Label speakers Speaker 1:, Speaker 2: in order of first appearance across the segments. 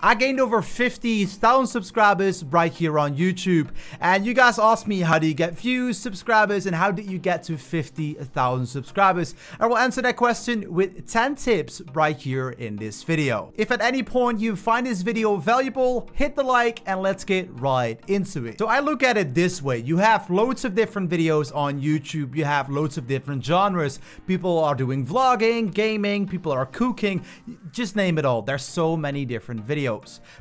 Speaker 1: I gained over 50,000 subscribers right here on YouTube. And you guys asked me, how do you get views, subscribers, and how did you get to 50,000 subscribers? I will answer that question with 10 tips right here in this video. If at any point you find this video valuable, hit the like and let's get right into it. So I look at it this way. You have loads of different videos on YouTube. You have loads of different genres. People are doing vlogging, gaming, people are cooking, just name it all. There's so many different videos.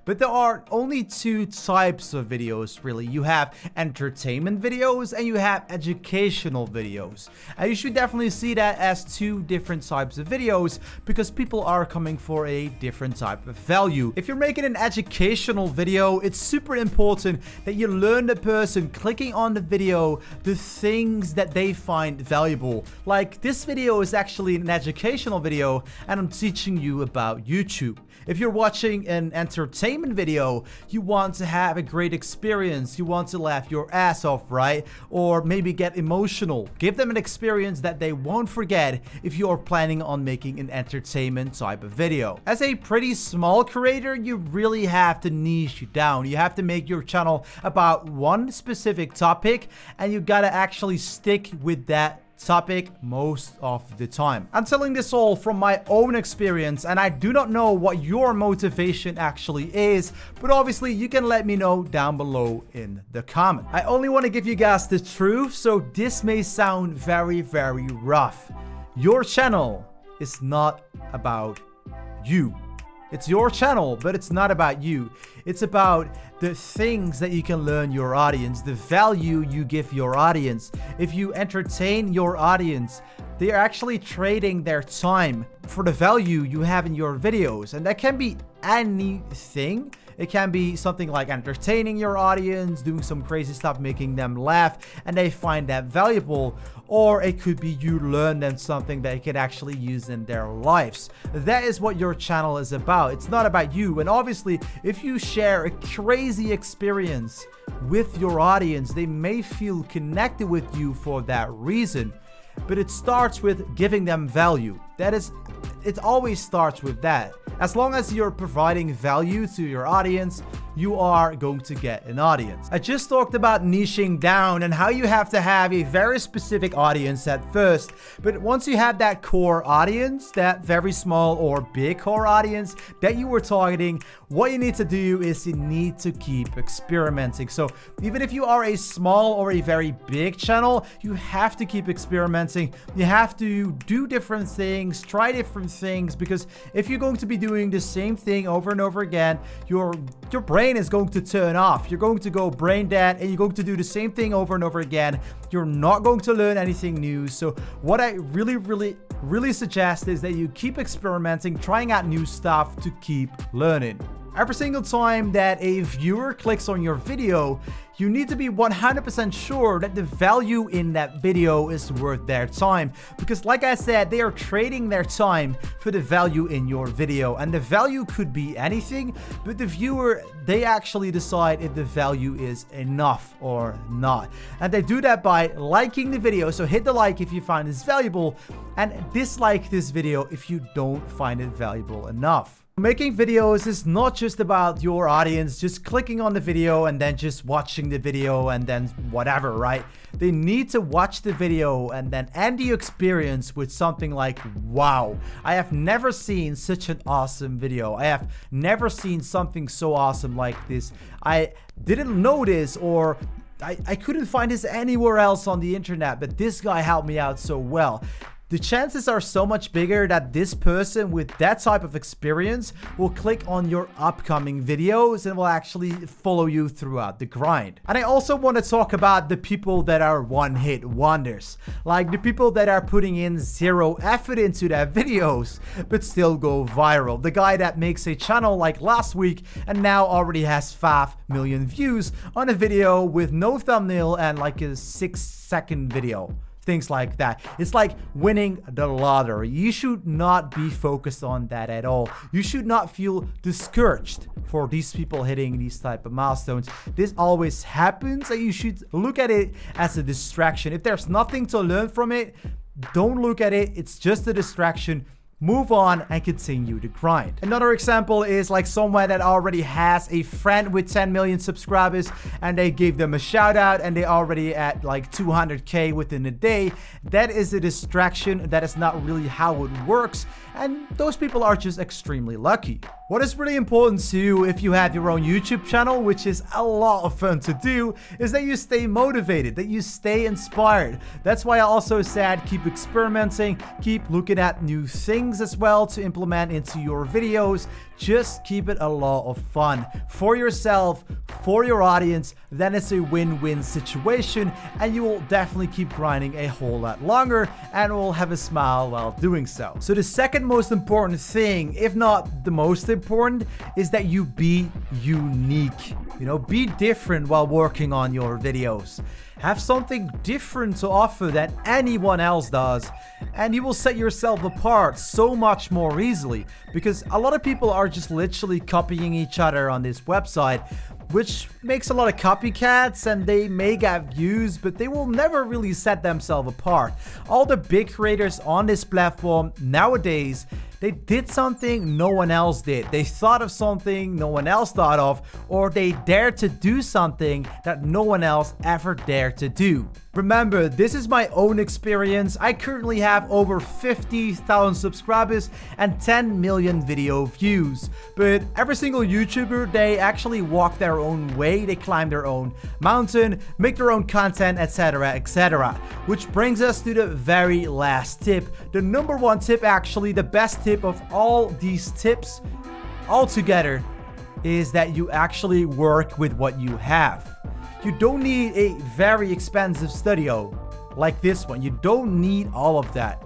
Speaker 1: But there are only two types of videos, really. You have entertainment videos and you have educational videos. And you should definitely see that as two different types of videos because people are coming for a different type of value. If you're making an educational video, it's super important that you learn the person clicking on the video the things that they find valuable. Like this video is actually an educational video and I'm teaching you about YouTube. If you're watching an entertainment video, you want to have a great experience. You want to laugh your ass off, right? Or maybe get emotional. Give them an experience that they won't forget if you are planning on making an entertainment type of video. As a pretty small creator, you really have to niche down. You have to make your channel about one specific topic and you gotta actually stick with that topic most of the time. I'm telling this all from my own experience and I do not know what your motivation actually is, but obviously you can let me know down below in the comment. I only want to give you guys the truth, so this may sound very rough. Your channel is not about you. It's your channel, but it's not about you. It's about the things that you can learn your audience, the value you give your audience. If you entertain your audience, they are actually trading their time for the value you have in your videos. And that can be anything. It can be something like entertaining your audience, doing some crazy stuff, making them laugh, and they find that valuable. Or it could be you learn them something that they can actually use in their lives. That is what your channel is about. It's not about you. And obviously, if you share a crazy experience with your audience, they may feel connected with you for that reason. But it starts with giving them value. It always starts with that. As long as you're providing value to your audience, you are going to get an audience. I just talked about niching down and how you have to have a very specific audience at first. But once you have that core audience, that very small or big core audience that you were targeting, what you need to do is you need to keep experimenting. So even if you are a small or a very big channel, you have to keep experimenting. You have to do different things, try different things, because if you're going to be doing the same thing over and over again, your brain is going to turn off. You're going to go brain dead and you're going to do the same thing over and over again. You're not going to learn anything new. So what I really suggest is that you keep experimenting, trying out new stuff to keep learning. Every single time that a viewer clicks on your video, you need to be 100% sure that the value in that video is worth their time. Because like I said, they are trading their time for the value in your video. And the value could be anything, but the viewer, they actually decide if the value is enough or not. And they do that by liking the video. So hit the like if you find this valuable and dislike this video if you don't find it valuable enough. Making videos is not just about your audience just clicking on the video and then just watching the video and then whatever, right? They need to watch the video and then end the experience with something like, wow, I have never seen such an awesome video. I have never seen something so awesome like this. I didn't know this, or I couldn't find this anywhere else on the internet, but this guy helped me out so well. The chances are so much bigger that this person with that type of experience will click on your upcoming videos and will actually follow you throughout the grind. And I also want to talk about the people that are one-hit wonders. Like the people that are putting in zero effort into their videos, but still go viral. The guy that makes a channel like last week and now already has 5 million views on a video with no thumbnail and like a 6-second video. Things like that. It's like winning the lottery. You should not be focused on that at all. You should not feel discouraged for these people hitting these type of milestones. This always happens and you should look at it as a distraction. If there's nothing to learn from it, don't look at it. It's just a distraction. move on and continue to grind. Another example is like someone that already has a friend with 10 million subscribers and they gave them a shout out and they already at like 200k within a day. That is a distraction. That is not really how it works, and those people are just extremely lucky. What is really important to you if you have your own YouTube channel, which is a lot of fun to do, is that you stay motivated, that you stay inspired. That's why I also said keep experimenting, keep looking at new things as well to implement into your videos. Just keep it a lot of fun for yourself, for your audience. Then it's a win-win situation and you will definitely keep grinding a whole lot longer and will have a smile while doing so. So the second most important thing, if not the most important, is that you be unique. You know, be different while working on your videos. Have something different to offer that anyone else does, and you will set yourself apart so much more easily, because a lot of people are just literally copying each other on this website, which makes a lot of copycats, and they may get views, but they will never really set themselves apart. All the big creators on this platform nowadays, they did something no one else did. They thought of something no one else thought of, or they dared to do something that no one else ever dared to do. Remember, this is my own experience. I currently have over 50,000 subscribers and 10 million video views. But every single YouTuber, they actually walk their own way. They climb their own mountain, make their own content, etc, etc. Which brings us to the very last tip. The number one tip, actually the best tip of all these tips altogether, is that you actually work with what you have. You don't need a very expensive studio like this one. You don't need all of that.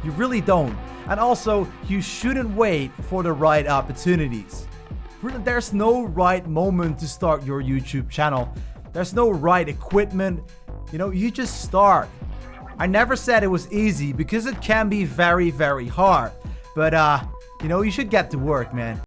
Speaker 1: You really don't. And also, you shouldn't wait for the right opportunities. There's no right moment to start your YouTube channel. There's no right equipment. You know, you just start. I never said it was easy, because it can be very, very hard. But, you know, you should get to work, man.